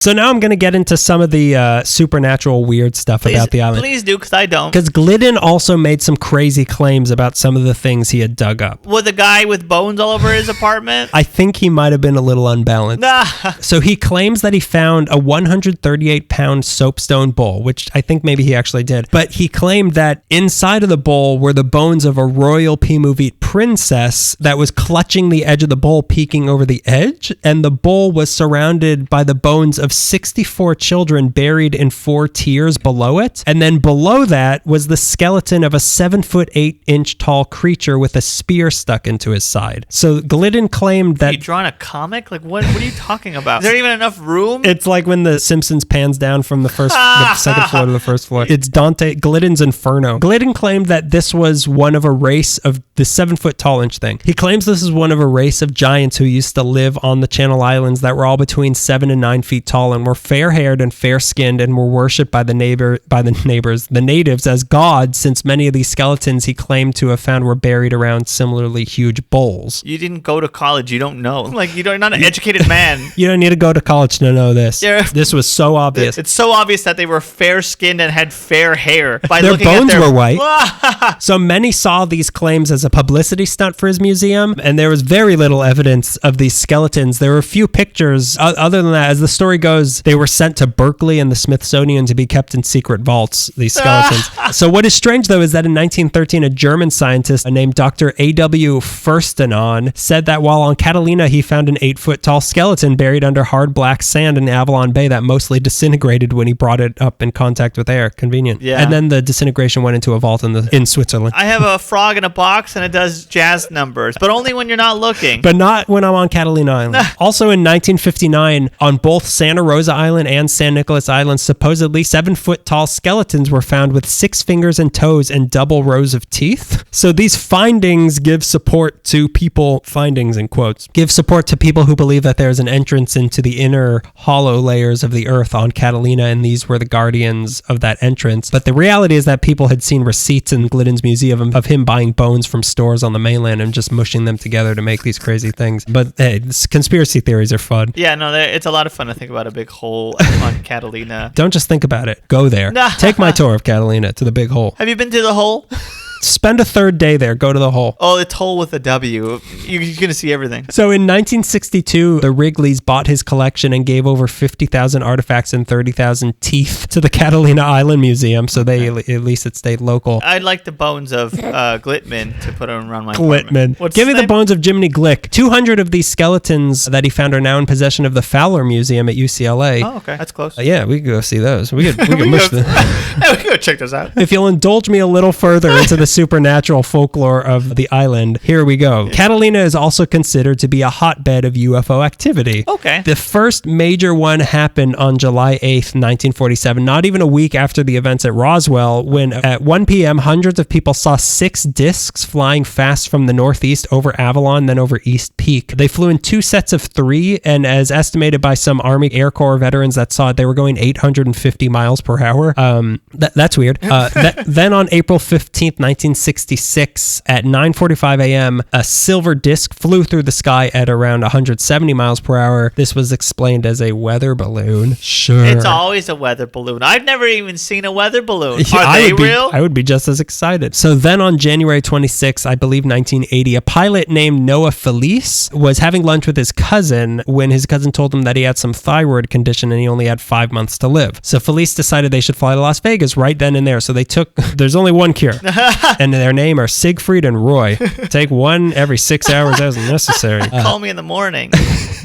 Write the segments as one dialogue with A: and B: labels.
A: So now I'm going to get into some of the supernatural weird stuff about the island.
B: Please do, because I don't.
A: Because Glidden also made some crazy claims about some of the things he had dug up.
B: Was the guy with bones all over his apartment?
A: I think he might have been a little unbalanced. So he claims that he found a 138-pound soapstone bowl, which I think maybe he actually did. But he claimed that inside of the bowl were the bones of a royal Pimuvit princess that was clutching the edge of the bowl, peeking over the edge. And the bowl was surrounded by the bones of 64 children buried in 4 tiers below it. And then below that was the skeleton of a 7'8" tall creature with a spear stuck into his side. So Glidden claimed that...
B: Are you drawing a comic? Like, what are you talking about? Is there even enough room?
A: It's like when the Simpsons pans down from the second floor to the first floor. It's Glidden's Inferno. Glidden claimed that this was one of a race of the 7-foot-tall thing. He claims this is one of a race of giants who used to live on the Channel Islands that were all between 7 and 9 feet tall and were fair-haired and fair-skinned and were worshipped by the natives as gods, since many of these skeletons he claimed to have found were buried around similarly huge bowls.
B: You didn't go to college. You don't know. Like, you're not an educated man.
A: You don't need to go to college to know this.
B: Yeah.
A: This was so obvious.
B: It's so obvious that they were fair-skinned and had fair hair. By
A: their
B: looking
A: bones
B: at
A: were white. So many saw these claims as a publicity stunt for his museum, and there was very little evidence of these skeletons. There were a few pictures. Other than that, as the story goes, they were sent to Berkeley and the Smithsonian to be kept in secret vaults, these skeletons. So what is strange, though, is that in 1913, a German scientist named Dr. A.W. Furstenon said that while on Catalina, he found an 8-foot-tall skeleton buried under hard black sand in Avalon Bay that mostly disintegrated when he brought it up in contact with air. Convenient.
B: Yeah.
A: And then the disintegration went into a vault in Switzerland.
B: I have a frog in a box, and it does jazz numbers, but only when you're not looking.
A: But not when I'm on Catalina Island. Also in 1959, on both Santa Rosa Island and San Nicolas Island, supposedly 7-foot-tall skeletons were found with 6 fingers and toes and double rows of teeth. So these findings give support to people, findings in quotes, give support to people who believe that there's an entrance into the inner hollow layers of the earth on Catalina, and these were the guardians of that entrance. But the reality is that people had seen receipts in Glidden's museum of him buying bones from stores on the mainland and just mushing them together to make these crazy things. But hey, conspiracy theories are fun.
B: Yeah, no, it's a lot of fun to think about a big hole on Catalina.
A: Don't just think about it. Go there. Take my tour of Catalina to the big hole.
B: Have you been to the hole?
A: Spend a third day there. Go to the hole.
B: Oh, it's hole with a W. You're going to see everything.
A: So in 1962, the Wrigleys bought his collection and gave over 50,000 artifacts and 30,000 teeth to the Catalina Island Museum, so they at least it stayed local.
B: I'd like the bones of Glitman to put around my
A: Glitman. Give me the bones of Jiminy Glick. 200 of these skeletons that he found are now in possession of the Fowler Museum at UCLA.
B: Oh, okay. That's close.
A: Yeah, we could go see those. We could mush them.
B: We could go check those out.
A: If you'll indulge me a little further into the supernatural folklore of the island, here we go. Catalina is also considered to be a hotbed of UFO activity.
B: Okay.
A: The first major one happened on July 8th, 1947, not even a week after the events at Roswell, when at 1 p.m. hundreds of people saw 6 discs flying fast from the northeast over Avalon, then over East Peak. They flew in 2 sets of 3, and as estimated by some Army Air Corps veterans that saw it, they were going 850 miles per hour. That's weird. Then on April 15th, 1966, at 9:45 a.m., a silver disc flew through the sky at around 170 miles per hour. This was explained as a weather balloon. Sure.
B: It's always a weather balloon. I've never even seen a weather balloon. Are they real?
A: I would be just as excited. So then on January 26, I believe 1980, a pilot named Noah Felice was having lunch with his cousin when his cousin told him that he had some thyroid condition and he only had 5 months to live. So Felice decided they should fly to Las Vegas right then and there. So they took, there's only one cure. And their name are Siegfried and Roy. Take one every 6 hours as necessary.
B: Call me in the morning.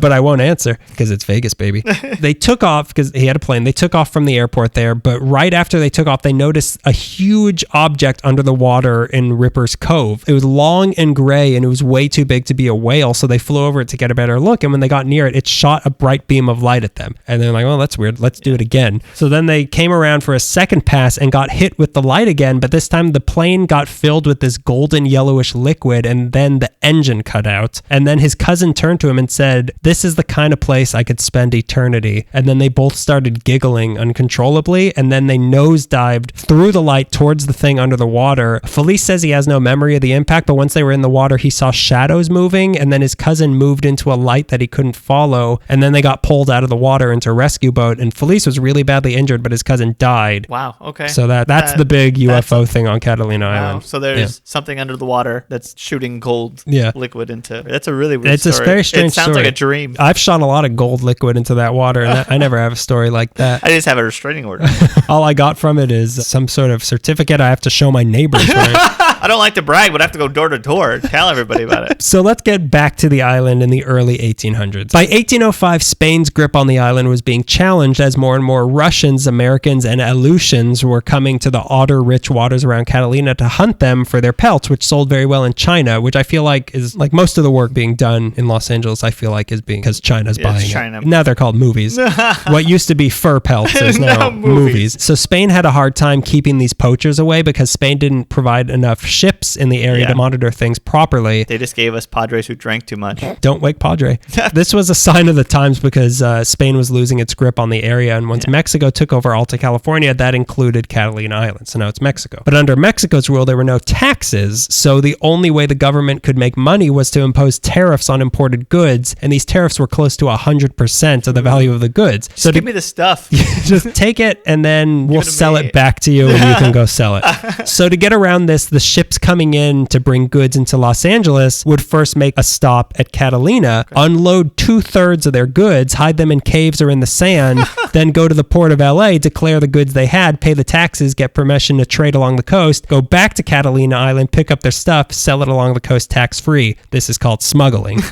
A: But I won't answer because it's Vegas, baby. They took off because he had a plane. They took off from the airport there, but right after they took off, they noticed a huge object under the water in Ripper's Cove. It was long and gray, and it was way too big to be a whale, so they flew over it to get a better look, and when they got near it, it shot a bright beam of light at them. And they're like, well, that's weird. Let's do it again. So then they came around for a second pass and got hit with the light again, but this time the plane got filled with this golden yellowish liquid, and then the engine cut out. And then his cousin turned to him and said, "This is the kind of place I could spend eternity." And then they both started giggling uncontrollably, and then they nosedived through the light towards the thing under the water. Felice says he has no memory of the impact, but once they were in the water, he saw shadows moving, and then his cousin moved into a light that he couldn't follow, and then they got pulled out of the water into a rescue boat, and Felice was really badly injured, but his cousin died.
B: Wow, okay.
A: So that's the big UFO thing on Catalina Island.
B: So there's something under the water that's shooting gold liquid into. That's a really weird
A: story. It's a very strange story.
B: It sounds like a dream.
A: I've shot a lot of gold liquid into that water, and I never have a story like that.
B: I just have a restraining order.
A: All I got from it is some sort of certificate I have to show my neighbors.
B: I don't like to brag, but I have to go door to door, tell everybody about it.
A: So let's get back to the island in the early 1800s. By 1805, Spain's grip on the island was being challenged as more and more Russians, Americans, and Aleutians were coming to the otter-rich waters around Catalina to hunt them for their pelts, which sold very well in China, which I feel like is like most of the work being done in Los Angeles, I feel like is being because China's buying it. Now they're called movies. What used to be fur pelts is now movies. So Spain had a hard time keeping these poachers away because Spain didn't provide enough ships in the area to monitor things properly.
B: They just gave us padres who drank too much.
A: Don't wake padre. This was a sign of the times because Spain was losing its grip on the area, and once Mexico took over Alta California, that included Catalina Island. So now it's Mexico. But under Mexico's rule, there were no taxes, so the only way the government could make money was to impose tariffs on imported goods, and these tariffs were close to 100% of the value of the goods.
B: So give me the stuff.
A: Just take it, and then we'll sell it back to you, and you can go sell it. So to get around this, the ships coming in to bring goods into Los Angeles would first make a stop at Catalina, unload 2/3 of their goods, hide them in caves or in the sand, then go to the port of LA, declare the goods they had, pay the taxes, get permission to trade along the coast, go back to Catalina Island, pick up their stuff, sell it along the coast tax-free. This is called smuggling.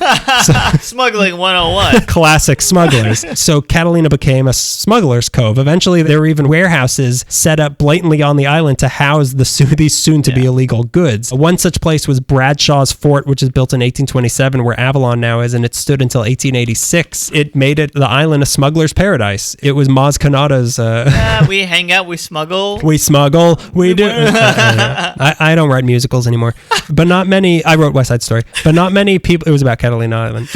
B: Smuggling 101.
A: Classic smugglers. So Catalina became a smuggler's cove. Eventually, there were even warehouses set up blatantly on the island to house these soon-to-be illegal goods. One such place was Bradshaw's Fort, which was built in 1827, where Avalon now is, and it stood until 1886. It made the island a smuggler's paradise. It was Maz Kanata's...
B: we hang out, we smuggle.
A: We smuggle, we do. I don't write musicals anymore. But not many... I wrote West Side Story. But not many people... It was about Catalina Island.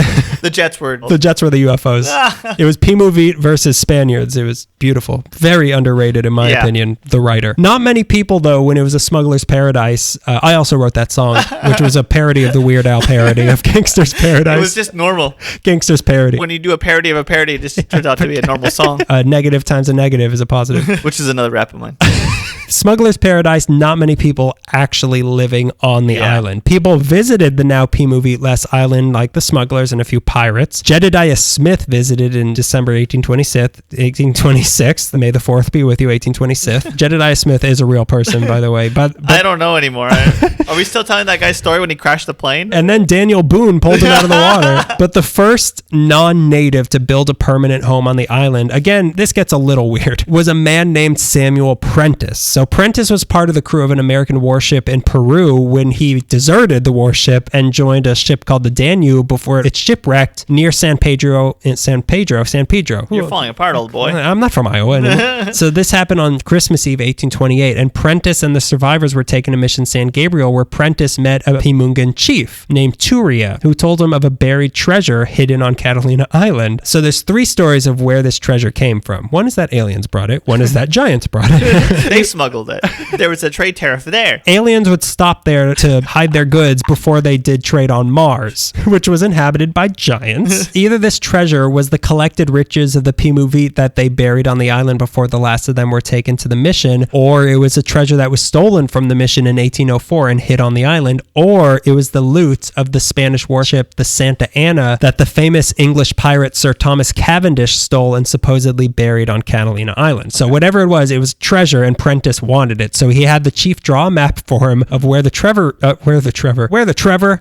B: The Jets were...
A: The Jets were the UFOs. It was Pimuvit versus Spaniards. It was beautiful. Very underrated, in my opinion, the writer. Not many people, though, when it was a smuggler's paradise... I also wrote that song, which was a parody of the Weird Al parody of Gangster's Paradise.
B: It was just normal.
A: Gangster's parody.
B: When you do a parody of a parody, it just turns out to be a normal song.
A: Negative times a negative is a positive.
B: Which is another rap of mine.
A: Smuggler's Paradise, not many people actually living on the island. People visited the now Pimuvit-less island, like the smugglers and a few pirates. Jedediah Smith visited in December 1826. May the 4th be with you, 1826. Jedediah Smith is a real person, by the way. But
B: I don't know anymore. Are we still telling that guy's story when he crashed the plane?
A: And then Daniel Boone pulled him out of the water. But the first non-native to build a permanent home on the island, again, this gets a little weird, was a man named Samuel Prentice. So Prentice was part of the crew of an American warship in Peru when he deserted the warship and joined a ship called the Danube before it shipwrecked near San Pedro. You're
B: falling apart, old boy.
A: I'm not from Iowa anymore. So this happened on Christmas Eve, 1828, and Prentice and the survivors were taken to Mission San Gabriel, where Prentice met a Pimungan chief named Turia, who told him of a buried treasure hidden on Catalina Island. So there's 3 stories of where this treasure came from. One is that aliens brought it. One is that giants brought it.
B: They smuggled it. There was a trade tariff there.
A: Aliens would stop there to hide their goods before they did trade on Mars, which was inhabited by giants. Either this treasure was the collected riches of the Pimuvit that they buried on the island before the last of them were taken to the mission, or it was a treasure that was stolen from the mission in 1804 and hid on the island, or it was the loot of the Spanish warship, the Santa Ana, that the famous English pirate Sir Thomas Cavendish stole and supposedly buried on Catalina Island. So whatever it was treasure, and Prentice wanted it. So he had the chief draw a map for him of where the Trevor,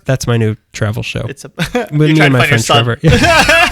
A: that's my new travel show.
B: It's
A: with me and my friend Trevor.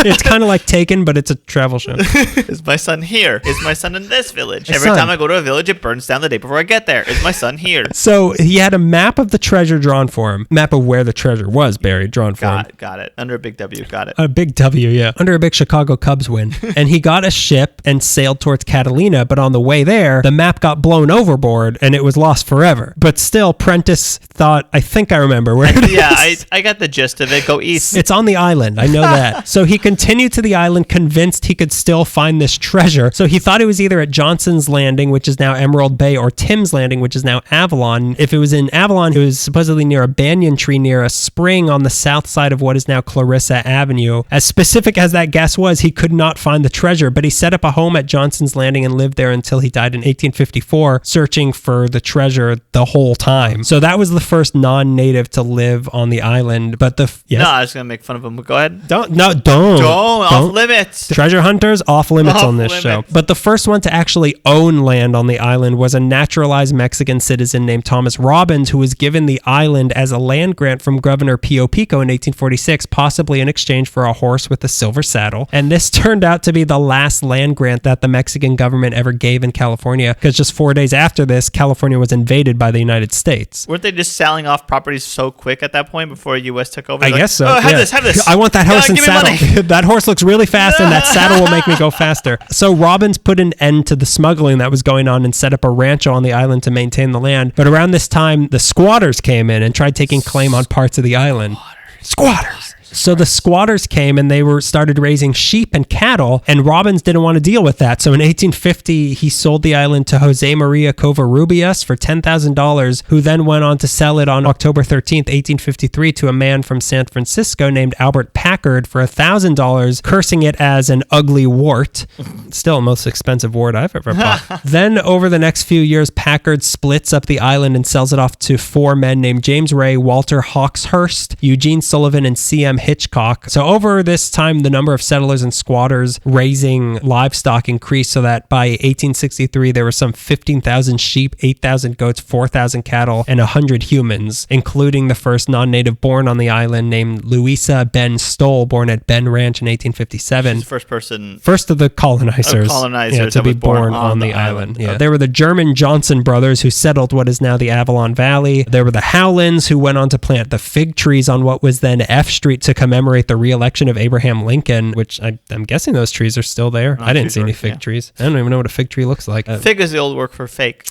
A: It's kind of like Taken, but it's a travel show.
B: Is my son here? Is my son in this village? Every time I go to a village, it burns down the day before I get there. Is my son here?
A: So he had a map of the treasure drawn for him. Map of where the treasure was buried drawn for him.
B: Got it. Under a big W. Got it.
A: A big W, yeah. Under a big Chicago Cubs win. And he got a ship and sailed towards Catalina, but on the way there, the map got blown overboard and it was lost forever. But still, Prentice thought, I think I remember where it is.
B: Yeah, I got the gist of it. Go east.
A: It's on the island. I know that. So he continued to the island, convinced he could still find this treasure. So he thought it was either at Johnson's Landing, which is now Emerald Bay, or Tim's Landing, which is now Avalon. If it was in Avalon, it was supposedly near a banyan tree near a spring on the south side of what is now Clarissa Avenue. As specific as that guess was, he could not find the treasure, but he set up a home at Johnson's Landing and lived there until he died in 1854, searching for the treasure the whole time. So that was the first non-native to live on the island. But yes?
B: No, I was going to make fun of him, but go ahead.
A: Don't.
B: Off limits.
A: Treasure hunters, off limits on this show. But the first one to actually own land on the island was a naturalized Mexican citizen named Thomas Robbins, who was given the island as a land grant from Governor Pio Pico in 1846, possibly in exchange for a horse with a silver saddle. And this turned out to be the last land grant that the Mexican government ever gave in California, because just 4 days after this, California was invaded by the United States.
B: Weren't they just selling off properties so quick at that point before the U.S. took over?
A: I guess so.
B: Oh, have this.
A: I want that horse and saddle. That horse looks really fast, and that saddle will make me go faster. So Robbins put an end to the smuggling that was going on and set up a rancho on the island to maintain the land. But around this time, the squatters came in and tried taking claim on parts of the island. Squatters. So the squatters came and they started raising sheep and cattle, and Robbins didn't want to deal with that. So in 1850, he sold the island to Jose Maria Covarrubias for $10,000, who then went on to sell it on October 13th, 1853 to a man from San Francisco named Albert Packard for $1,000, cursing it as an ugly wart. Still the most expensive wart I've ever bought. Then over the next few years, Packard splits up the island and sells it off to four men named James Ray, Walter Hawkshurst, Eugene Sullivan, and C.M. Hitchcock. So over this time, the number of settlers and squatters raising livestock increased, so that by 1863, there were some 15,000 sheep, 8,000 goats, 4,000 cattle, and 100 humans, including the first non-native born on the island named Louisa Ben Stoll, born at Ben Ranch in 1857.
B: She's the
A: first of the colonizers, to be born on the island. Yeah. There were the German Johnson brothers who settled what is now the Avalon Valley. There were the Howlands who went on to plant the fig trees on what was then F Street to commemorate the re-election of Abraham Lincoln, which I'm guessing those trees are still there. I didn't see any fig trees. I don't even know what a fig tree looks like.
B: Fig is the old word for fake.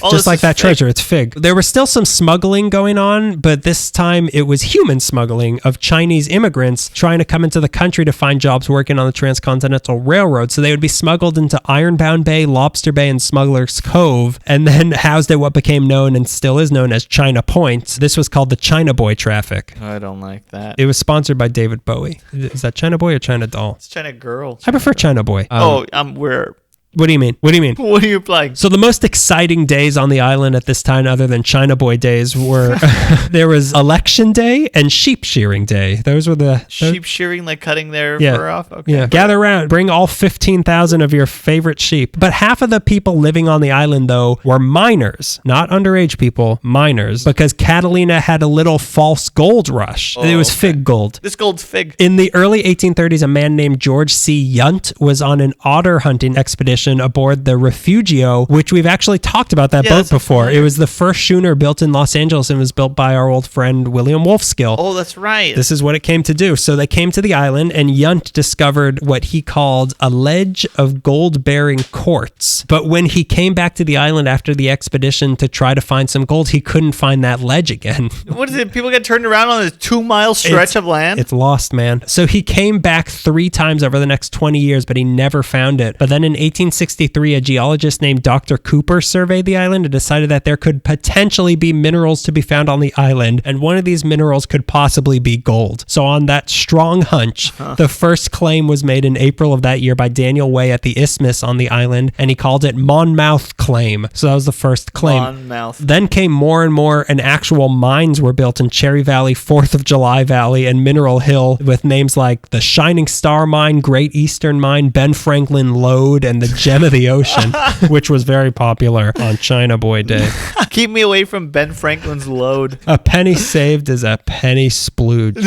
A: Just like that treasure, it's fig. There was still some smuggling going on, but this time it was human smuggling of Chinese immigrants trying to come into the country to find jobs working on the Transcontinental Railroad. So they would be smuggled into Ironbound Bay, Lobster Bay, and Smuggler's Cove, and then housed at what became known and still is known as China Point. This was called the China Boy traffic.
B: I don't like that.
A: It was sponsored by David Bowie. Is that China Boy or China Doll?
B: It's China Girl.
A: I prefer China Boy.
B: We're...
A: What do you mean? What
B: are you playing?
A: So the most exciting days on the island at this time, other than China Boy days, were there was Election Day and Sheep Shearing Day. Those were the...
B: Sheep shearing, like cutting their fur off? Okay.
A: Yeah. Gather around. Bring all 15,000 of your favorite sheep. But half of the people living on the island, though, were miners. Not underage people, miners. Because Catalina had a little false gold rush. It was fig gold.
B: This gold's fig.
A: In the early 1830s, a man named George C. Yunt was on an otter hunting expedition aboard the Refugio, which we've actually talked about that boat before. Familiar. It was the first schooner built in Los Angeles and was built by our old friend William Wolfskill.
B: Oh, that's right.
A: This is what it came to do. So they came to the island, and Yunt discovered what he called a ledge of gold-bearing quartz. But when he came back to the island after the expedition to try to find some gold, he couldn't find that ledge again.
B: What is it? People get turned around on this 2-mile stretch of land?
A: It's lost, man. So he came back 3 times over the next 20 years, but he never found it. But then in 1863, a geologist named Dr. Cooper surveyed the island and decided that there could potentially be minerals to be found on the island, and one of these minerals could possibly be gold. So on that strong hunch, the first claim was made in April of that year by Daniel Way at the Isthmus on the island, and he called it Monmouth Claim. So that was the first claim.
B: Monmouth.
A: Then came more and more, and actual mines were built in Cherry Valley, 4th of July Valley, and Mineral Hill, with names like the Shining Star Mine, Great Eastern Mine, Ben Franklin Lode, and the gem of the ocean, which was very popular on China Boy Day.
B: Keep me away from Ben Franklin's load.
A: A penny saved is a penny splooged.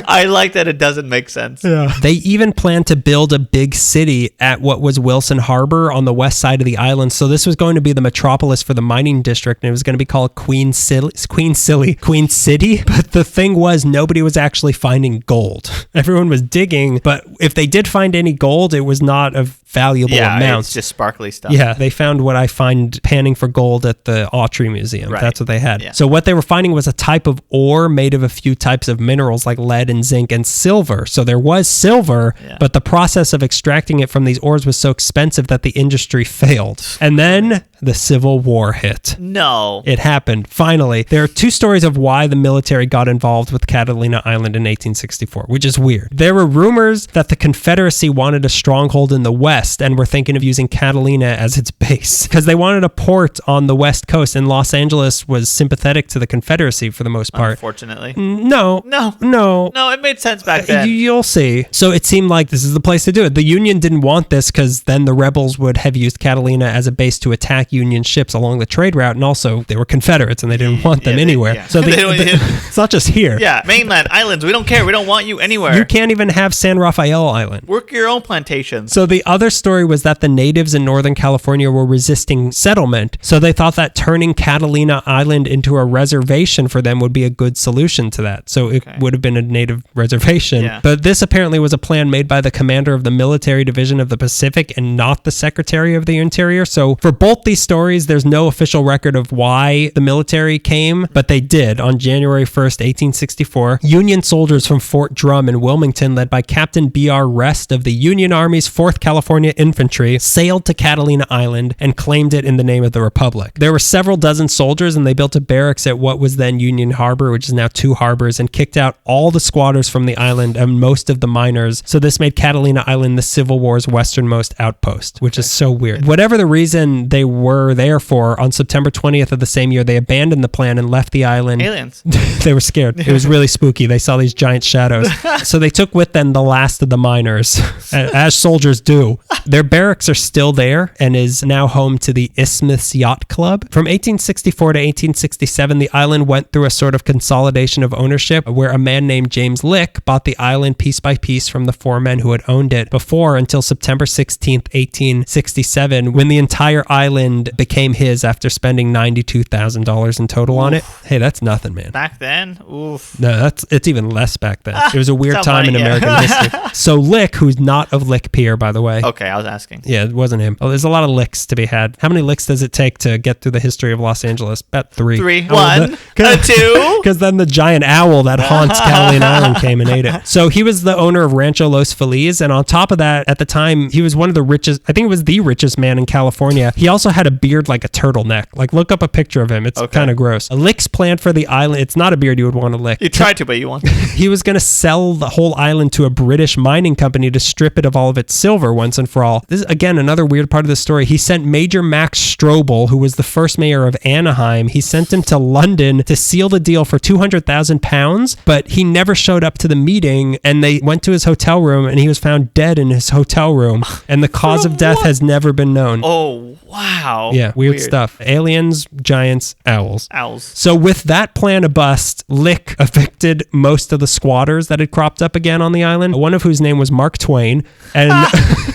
B: I like that it doesn't make sense.
A: Yeah. They even planned to build a big city at what was Wilson Harbor on the west side of the island. So this was going to be the metropolis for the mining district, and it was going to be called Queen City. But the thing was, nobody was actually finding gold. Everyone was digging, but if they did find any gold, it was not of valuable amounts.
B: It's just sparkly stuff.
A: Yeah, they found what I find panning for gold at the Autry Museum.
B: Right.
A: That's what they had.
B: Yeah.
A: So what they were finding was a type of ore made of a few types of minerals like lead and zinc and silver. So there was silver, but the process of extracting it from these ores was so expensive that the industry failed. And then the Civil War hit.
B: No.
A: It happened. Finally, there are two stories of why the military got involved with Catalina Island in 1864, which is weird. There were rumors that the Confederacy wanted a stronghold in the west and were thinking of using Catalina as its base because they wanted a port on the west coast, and Los Angeles was sympathetic to the Confederacy for the most part.
B: Unfortunately.
A: No,
B: it made sense back then.
A: You'll see. So it seemed like this is the place to do it. The Union didn't want this because then the rebels would have used Catalina as a base to attack Union ships along the trade route, and also they were Confederates and they didn't want them anywhere. So it's not just here.
B: Yeah, mainland islands, we don't care. We don't want you anywhere.
A: You can't even have San Rafael Island.
B: Work your own plantations.
A: So the other story was that the natives in Northern California were resisting settlement, so they thought that turning Catalina Island into a reservation for them would be a good solution to that. So it would have been a native reservation. Yeah. But this apparently was a plan made by the commander of the military division of the Pacific and not the Secretary of the Interior. So for both these stories, there's no official record of why the military came, but they did. On January 1st, 1864, Union soldiers from Fort Drum in Wilmington, led by Captain B.R. Rest of the Union Army's 4th California Infantry, sailed to Catalina Island and claimed it in the name of the Republic. There were several dozen soldiers, and they built a barracks at what was then Union Harbor, which is now Two Harbors, and kicked out all the squatters from the island and most of the miners. So this made Catalina Island the Civil War's westernmost outpost, which is so weird. Whatever the reason they were there for, on September 20th of the same year, they abandoned the plan and left the island.
B: Aliens.
A: They were scared. It was really spooky. They saw these giant shadows. So they took with them the last of the miners, as soldiers do. Their barracks are still there and is now home to the Isthmus Yacht Club. From 1864 to 1867, the island went through a sort of consolidation of ownership where a man named James Lick bought the island piece by piece from the four men who had owned it before, until September 16th, 1867, when the entire island became his after spending $92,000 in total on it. Hey, that's nothing, man.
B: Back then? Oof.
A: No, it's even less back then. It was a weird time in American history. So Lick, who's not of Lick Pier, by the way.
B: Okay, I was asking.
A: Yeah, it wasn't him. Oh, there's a lot of licks to be had. How many licks does it take to get through the history of Los Angeles? About 3.
B: 3. 1. 2.
A: Because then the giant owl that haunts Catalina Island came and ate it. So he was the owner of Rancho Los Feliz, and on top of that, at the time, he was one of the richest, I think it was the richest man in California. He also had a beard like a turtleneck. Like, look up a picture of him. It's kind of gross. A Lick's plan for the island, it's not a beard you would want to lick.
B: You tried to, but you want to.
A: He was going to sell the whole island to a British mining company to strip it of all of its silver once and for all. This is, again, another weird part of the story. He sent Major Max Strobel, who was the first mayor of Anaheim, he sent him to London to seal the deal for £200,000, but he never showed up to the meeting, and they went to his hotel room, and he was found dead in his hotel room, and the cause of death has never been known.
B: Oh, wow.
A: Yeah, weird stuff. Aliens, giants, owls.
B: Owls.
A: So with that plan a bust, Lick evicted most of the squatters that had cropped up again on the island, one of whose name was Mark Twain. And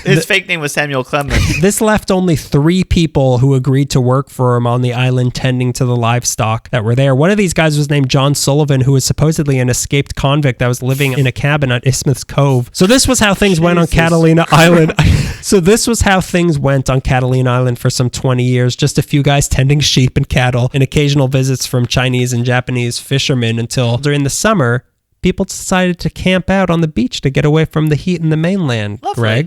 B: his fake name was Samuel Clemens.
A: This left only 3 people who agreed to work for him on the island tending to the livestock that were there. One of these guys was named John Sullivan, who was supposedly an escaped convict that was living in a cabin at Isthmus Cove. So this was how things went on Catalina Island. So this was how things went on Catalina Island for some 20 years. Just a few guys tending sheep and cattle and occasional visits from Chinese and Japanese fishermen, until during the summer, people decided to camp out on the beach to get away from the heat in the mainland.
B: Lovely.
A: Greg.